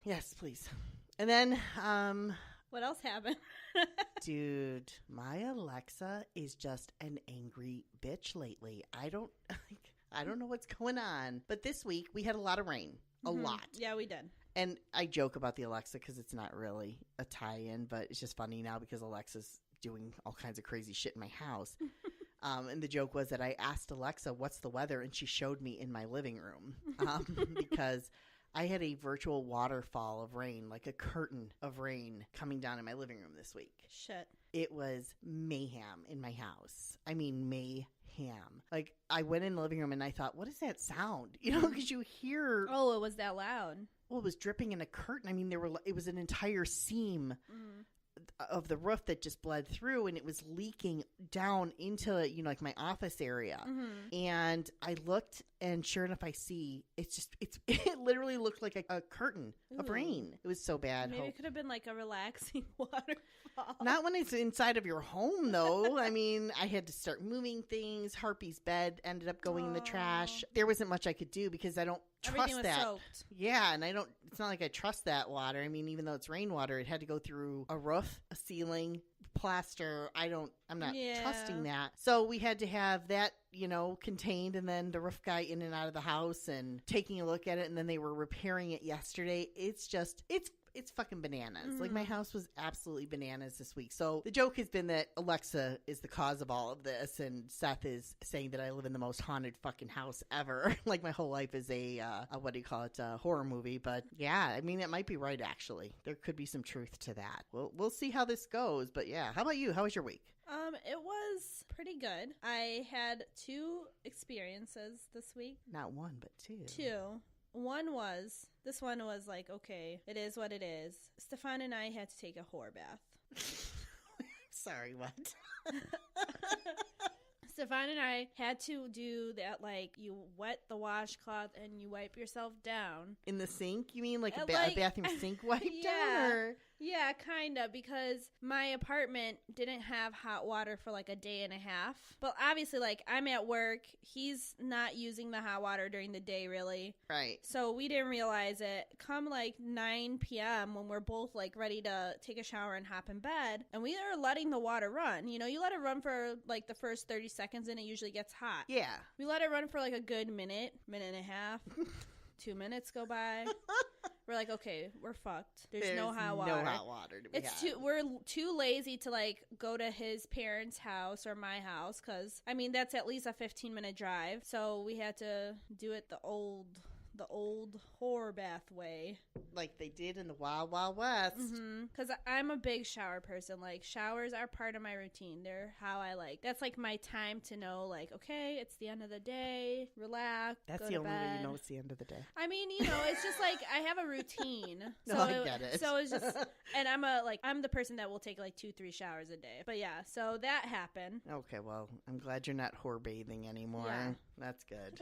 Yes, please. And then, what else happened? dude, my Alexa is just an angry bitch lately. I don't know what's going on. But this week we had a lot of rain. A lot. Yeah, we did. And I joke about the Alexa because it's not really a tie-in, but it's just funny now because Alexa's doing all kinds of crazy shit in my house. And the joke was that I asked Alexa, what's the weather? And she showed me in my living room because I had a virtual waterfall of rain, like a curtain of rain coming down in my living room this week. Shit. It was mayhem in my house. I mean, mayhem. Like, I went in the living room and I thought, what is that sound? You know, because you hear... Oh, it was that loud. Well, it was dripping in a curtain. I mean, it was an entire seam of the roof that just bled through, and it was leaking down into, you know, like my office area. And I looked, and sure enough, I see it literally looked like a curtain of rain. It was so bad. Maybe it could have been like a relaxing waterfall. Not when it's inside of your home, though. I mean, I had to start moving things. Harpy's bed ended up going in the trash. There wasn't much I could do because I don't trust Everything was that. Soaked. Yeah, and it's not like I trust that water. I mean, even though it's rainwater, it had to go through a roof, a ceiling, plaster. I'm not trusting that. So we had to have that, you know, contained, and then the roof guy in and out of the house and taking a look at it, and then they were repairing it yesterday. It's fucking bananas. Like, my house was absolutely bananas this week. So the joke has been that Alexa is the cause of all of this, and Seth is saying that I live in the most haunted fucking house ever. Like, my whole life is a horror movie. But yeah, I mean, it might be right, actually. There could be some truth to that. We'll see how this goes. But yeah, how about you? How was your week? It was pretty good. I had 2 experiences this week. Not one, but 2. 2. This one was like, okay, it is what it is. Stefan and I had to take a whore bath. Sorry, what? Stefan and I had to do that, like, you wet the washcloth and you wipe yourself down. In the sink? You mean like a bathroom sink wipe down? Or? Yeah, kind of, because my apartment didn't have hot water for like a day and a half. But obviously, like, I'm at work. He's not using the hot water during the day, really. Right. So we didn't realize it. Come like 9 p.m. when we're both like ready to take a shower and hop in bed, and we are letting the water run. You know, you let it run for like the first 30 seconds and it usually gets hot. Yeah. We let it run for like a good minute and a half. 2 minutes go by. We're like, okay, we're fucked. There's no hot water. No hot water to be had. We're too lazy to like go to his parents' house or my house, because I mean that's at least a 15-minute drive. So we had to do it the old whore bath way, like they did in the Wild Wild West. Because I'm a big shower person. Like, showers are part of my routine. They're how I like. That's like my time to know, like, okay, it's the end of the day. Relax. That's the only way you know it's the end of the day. I mean, you know, it's just like I have a routine. No, I get it. So it's just, and I'm the person that will take like 2-3 showers a day. But yeah, so that happened. Okay, well, I'm glad you're not whore bathing anymore. Yeah. That's good.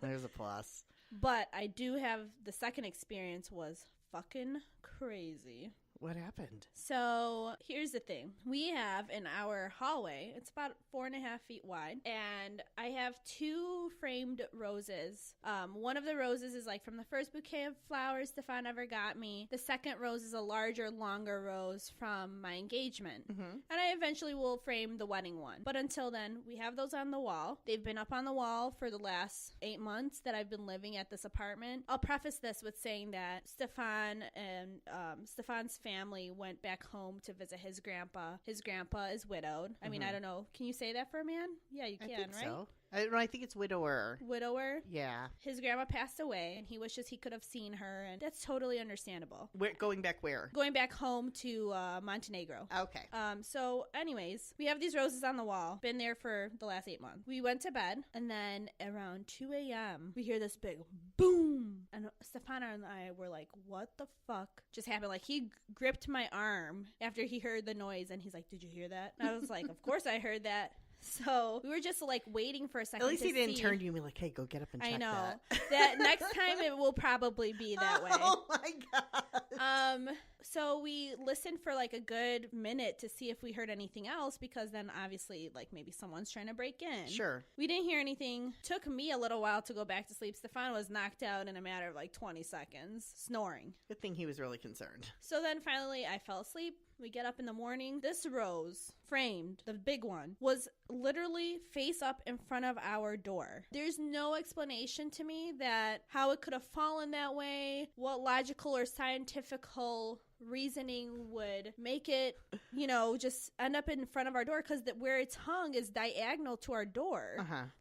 There's a plus. But I do have, the second experience was fucking crazy. What happened? So here's the thing. We have in our hallway, it's about 4.5 feet wide, and I have 2 framed roses. One of the roses is like from the first bouquet of flowers Stefan ever got me. The second rose is a larger, longer rose from my engagement. And I eventually will frame the wedding one. But until then, we have those on the wall. They've been up on the wall for the last 8 months that I've been living at this apartment. I'll preface this with saying that Stefan and Stefan's family went back home to visit his grandpa. His grandpa is widowed. I mean, I don't know. Can you say that for a man? Yeah, you can, I think right? So. I think it's widower. Widower? Yeah. His grandma passed away, and he wishes he could have seen her, and that's totally understandable. Going back where? Going back home to Montenegro. Okay. So anyways, we have these roses on the wall. Been there for the last 8 months. We went to bed, and then around 2 a.m., we hear this big boom. And Stefan and I were like, what the fuck just happened? Like, he gripped my arm after he heard the noise, and he's like, did you hear that? And I was like, of course I heard that. So we were just like waiting for a second. At least he didn't turn to you and be like, hey, go get up and check that. I know. That next time it will probably be that way. Oh my God. So we listened for like a good minute to see if we heard anything else, because then obviously like maybe someone's trying to break in. Sure. We didn't hear anything. Took me a little while to go back to sleep. Stefan was knocked out in a matter of like 20 seconds, snoring. Good thing he was really concerned. So then finally I fell asleep. We get up in the morning. This rose, framed, the big one, was literally face up in front of our door. There's no explanation to me that how it could have fallen that way, what logical or scientifical reasoning would make it, you know, just end up in front of our door, because where it's hung is diagonal to our door.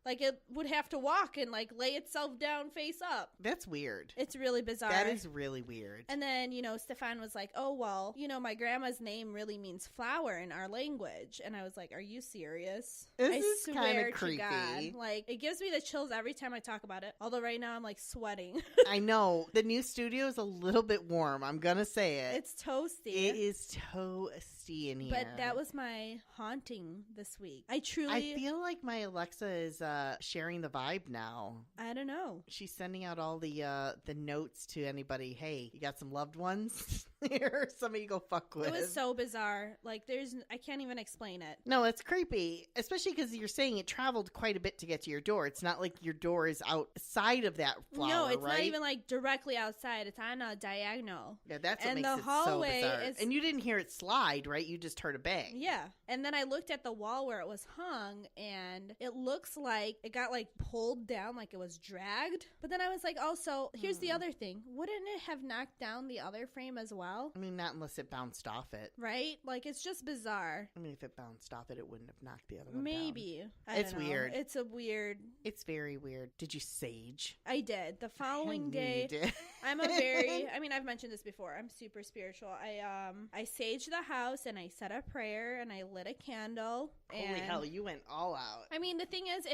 Like it would have to walk and like lay itself down face up. That's weird. It's really bizarre. That is really weird. And then, you know, Stefan was like, oh, well, you know, my grandma's name really means flower in our language. And I was like, are you serious? This is kind of creepy. To God. Like, it gives me the chills every time I talk about it. Although right now I'm like sweating. I know. The new studio is a little bit warm. I'm going to say it. It's toasty. It is toasty in here. But that was my haunting this week. I feel like my Alexa is sharing the vibe now. I don't know. She's sending out all the notes to anybody. Hey, you got some loved ones here? Somebody you go fuck with. It was so bizarre. Like, I can't even explain it. No, it's creepy. Especially because you're saying it traveled quite a bit to get to your door. It's not like your door is outside of that flower, no, it's right? not even like directly outside. It's on a diagonal. Yeah, that's what makes it so bizarre. And you didn't hear it slide, right? You just heard a bang. Yeah. And then I looked at the wall where it was hung, and it looks like it got like pulled down, like it was dragged. But then I was like, also, here's the other thing. Wouldn't it have knocked down the other frame as well? I mean, not unless it bounced off it. Right? Like, it's just bizarre. I mean, if it bounced off it, it wouldn't have knocked the other one Maybe. down. It's weird. It's a weird. It's very weird. Did you sage? I did. The following day. You did. I'm a very, I mean, I've mentioned this before. I'm super spiritual. I saged the house, and I said a prayer, and I lit a candle. Holy hell, you went all out. I mean, the thing is,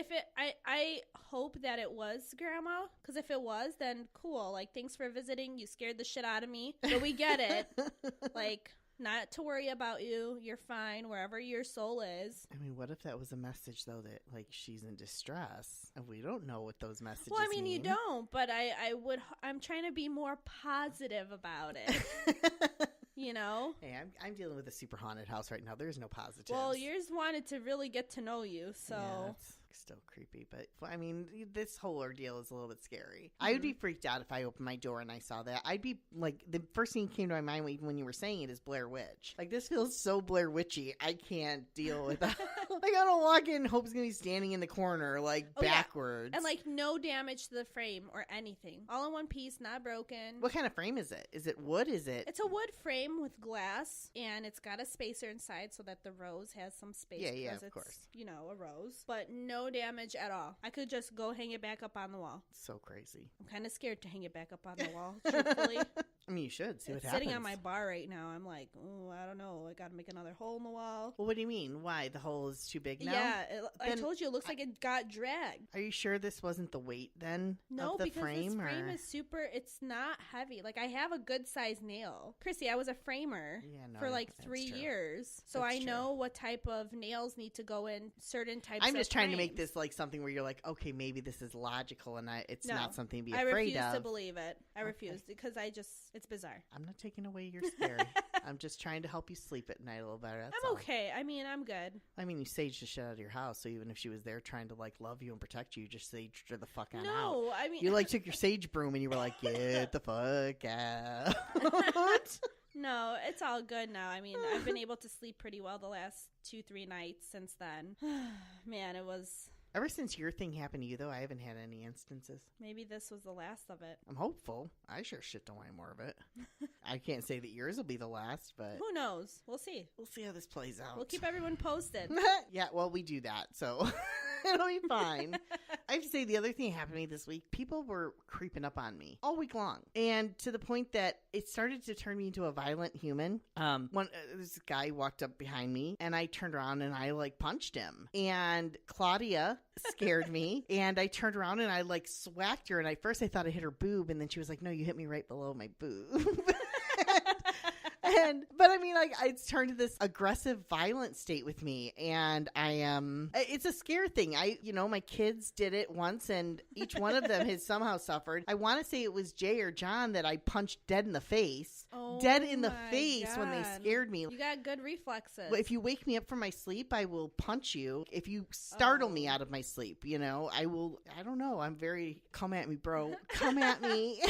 I hope that it was Grandma, because if it was, then cool. Like, thanks for visiting. You scared the shit out of me. But we get it. Like, not to worry about you. You're fine wherever your soul is. I mean, what if that was a message, though, that, like, she's in distress? And we don't know what those messages Well, I mean, mean. you don't, but I'm trying to be more positive about it. You know? Hey, I'm dealing with a super haunted house right now. There's no positives. Well, yours wanted to really get to know you, so. Yeah, it's still creepy. But, I mean, this whole ordeal is a little bit scary. I would be freaked out if I opened my door and I saw that. I'd be, like, the first thing that came to my mind when you were saying it is Blair Witch. Like, this feels so Blair Witchy. I can't deal with that. Like, I don't walk in, Hope's going to be standing in the corner, like, backwards. Yeah. And, like, no damage to the frame or anything. All in one piece, not broken. What kind of frame is it? Is it wood? It's a wood frame with glass, and it's got a spacer inside so that the rose has some space. Yeah, of course. You know, a rose. But no damage at all. I could just go hang it back up on the wall. So crazy. I'm kind of scared to hang it back up on the wall, truthfully. I mean, you should see what happens. It's sitting on my bar right now. I'm like, oh, I don't know. I got to make another hole in the wall. Well, what do you mean? Why? The hole is too big now? Yeah, I told you it looks like it got dragged. Are you sure this wasn't the weight then? No, of the because frame, this frame is super. It's not heavy. Like, I have a good size nail. Chrissy, I was a framer for like 3 years, so I know what type of nails need to go in certain types. I'm just trying frames. to make this like something where you're like, okay, maybe this is logical, and it's not something to be afraid of. I refuse to believe it. I refuse because it's bizarre. I'm not taking away your scary. I'm just trying to help you sleep at night a little better. I'm okay. I mean, I'm good. I mean, you saged the shit out of your house, so even if she was there trying to like love you and protect you, you just saged her the fuck out. No, I mean, you like took your sage broom and you were like, get the fuck out. No, it's all good now. I mean, I've been able to sleep pretty well the last 2-3 nights since then. Man, it was. Ever since your thing happened to you, though, I haven't had any instances. Maybe this was the last of it. I'm hopeful. I sure shit don't want more of it. I can't say that yours will be the last, but... Who knows? We'll see. We'll see how this plays out. We'll keep everyone posted. Yeah, well, we do that, so it'll be fine. I have to say, the other thing that happened to me this week, people were creeping up on me all week long. And to the point that it started to turn me into a violent human. This guy walked up behind me, and I turned around and I, like, punched him. And Claudia scared me, and I turned around and I, like, swacked her. And at first I thought I hit her boob, and then she was like, no, you hit me right below my boob. But I mean, like, it's turned to this aggressive, violent state with me, and it's a scare thing. My kids did it once, and each one of them has somehow suffered. I want to say it was Jay or John that I punched dead in the face, dead in the my face when they God. scared me. You got good reflexes. If you wake me up from my sleep, I will punch you. If you startle me out of my sleep, I will. I don't know. I'm very, come at me, bro. Come at me.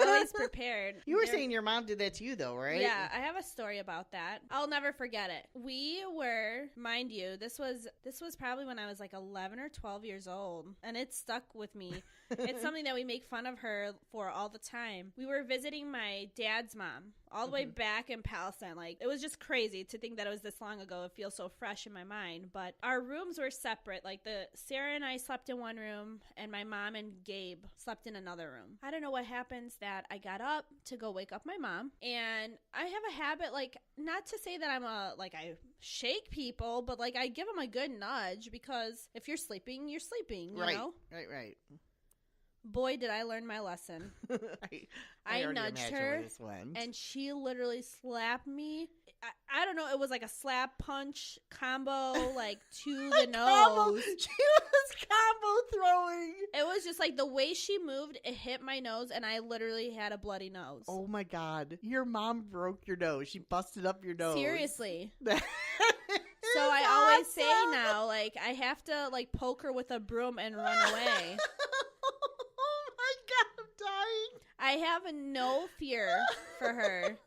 Always prepared. You were saying your mom did that to you, though, right? Yeah, I have a story about that. I'll never forget it. We were, mind you, this was probably when I was like 11 or 12 years old, and it stuck with me. It's something that we make fun of her for all the time. We were visiting my dad's mom all the way back in Palestine. Like, it was just crazy to think that it was this long ago. It feels so fresh in my mind. But our rooms were separate. Like, Sarah and I slept in one room, and my mom and Gabe slept in another room. I don't know what happens that I got up to go wake up my mom, and I have a habit, like, not to say that I shake people, but like I give them a good nudge, because if you're sleeping, you're sleeping, you know? Right. Boy, did I learn my lesson. I nudged her, and she literally slapped me. I don't know. It was like a slap punch combo, like to the nose. She was combo throwing. It was just like the way she moved, it hit my nose, and I literally had a bloody nose. Oh my God. Your mom broke your nose. She busted up your nose. Seriously. So I always say now, like, I have to like poke her with a broom and run away. I have no fear for her.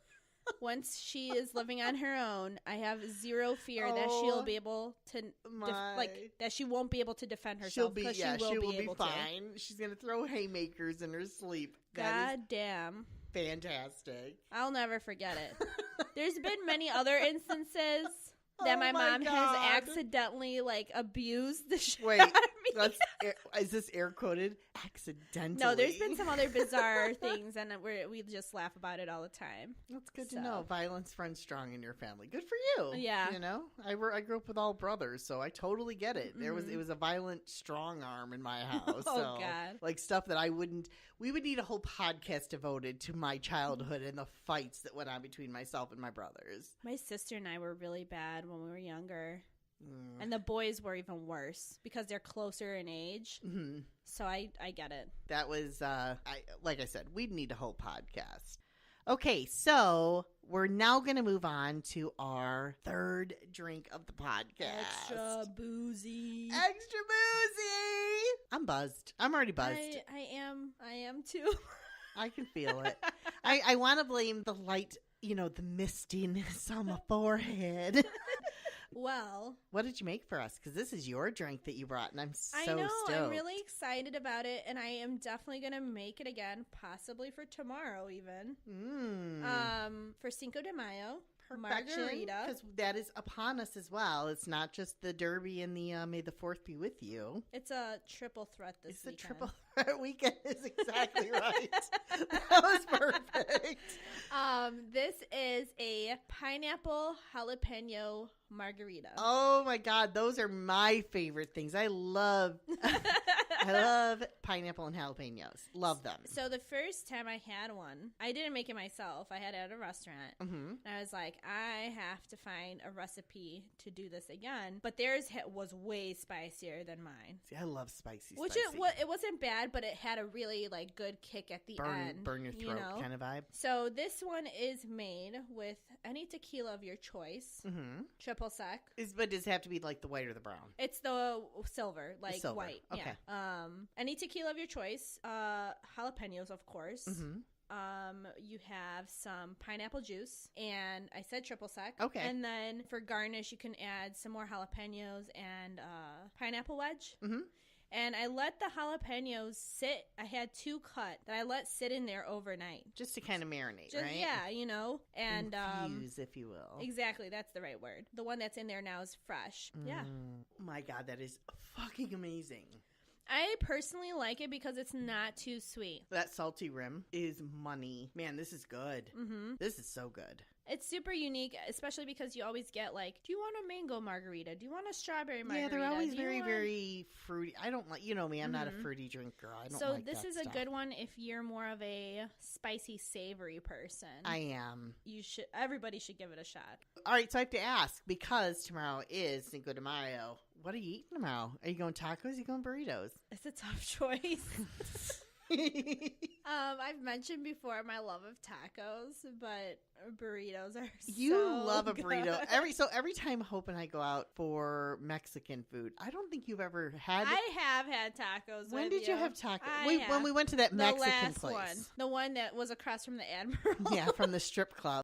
Once she is living on her own, I have zero fear that she'll be able to, that she won't be able to defend herself. She will be fine. She's going to throw haymakers in her sleep. God damn. Fantastic. I'll never forget it. There's been many other instances that my mom has accidentally, like, abused the shit out of me. Is this air quoted? Accidentally. No, there's been some other bizarre things, and we just laugh about it all the time. That's good to know. Violence runs strong in your family. Good for you. Yeah. I grew up with all brothers, so I totally get it. It was a violent strong arm in my house. Oh, God. Like stuff that we would need a whole podcast devoted to my childhood and the fights that went on between myself and my brothers. My sister and I were really bad when we were younger. And the boys were even worse because they're closer in age. Mm-hmm. So I get it. That was, like I said, we'd need a whole podcast. Okay, so we're now going to move on to our third drink of the podcast. Extra boozy. Extra boozy. I'm buzzed. I'm already buzzed. I am too. I can feel it. I want to blame the light, the mistiness on my forehead. Well, what did you make for us? Because this is your drink that you brought, and I'm so stoked. I'm really excited about it, and I am definitely going to make it again, possibly for tomorrow even. For Cinco De Mayo. Margarita. Because that is upon us as well. It's not just the Derby and the May the 4th be with you. It's a triple threat this weekend. It's a triple threat weekend is exactly right. That was perfect. This is a pineapple jalapeno margarita. Oh my God, those are my favorite things. I love pineapple and jalapenos. Love them. So the first time I had one, I didn't make it myself. I had it at a restaurant. Mm-hmm. And I was like, I have to find a recipe to do this again. But theirs was way spicier than mine. See, I love spicy. It wasn't bad, but it had a really like good kick at the end. Burn your throat kind of vibe. So this one is made with any tequila of your choice. Mm-hmm. Triple sec. But does it have to be like the white or the brown? It's the silver, like silver. White. Okay. Yeah. Any tequila of your choice. Jalapenos, of course. Mm-hmm. You have some pineapple juice, and I said triple sec. Okay. And then for garnish, you can add some more jalapenos and pineapple wedge. Mm-hmm. And I let the jalapenos sit. I had 2 cut that I let sit in there overnight. Just to kind of marinate, right? Yeah, And infuse, if you will. Exactly. That's the right word. The one that's in there now is fresh. Yeah. My God, that is fucking amazing. I personally like it because it's not too sweet. That salty rim is money. Man, this is good. Mm-hmm. This is so good. It's super unique, especially because you always get like, do you want a mango margarita? Do you want a strawberry margarita? Yeah, they're always very fruity. I don't like, me, I'm not a fruity drink girl. I don't like that this is stuff. A good one if you're more of a spicy, savory person. I am. Everybody should give it a shot. All right, so I have to ask, because tomorrow is Cinco de Mayo, what are you eating tomorrow? Are you going tacos? Are you going burritos? It's a tough choice. I've mentioned before my love of tacos, but burritos are you so love a good. burrito. Every time Hope and I go out for Mexican food, I don't think you've ever had. I have had tacos. When did you have tacos? When have. we went to that The Mexican last place. one, the one that was across from the Admiral. Yeah, from the strip club.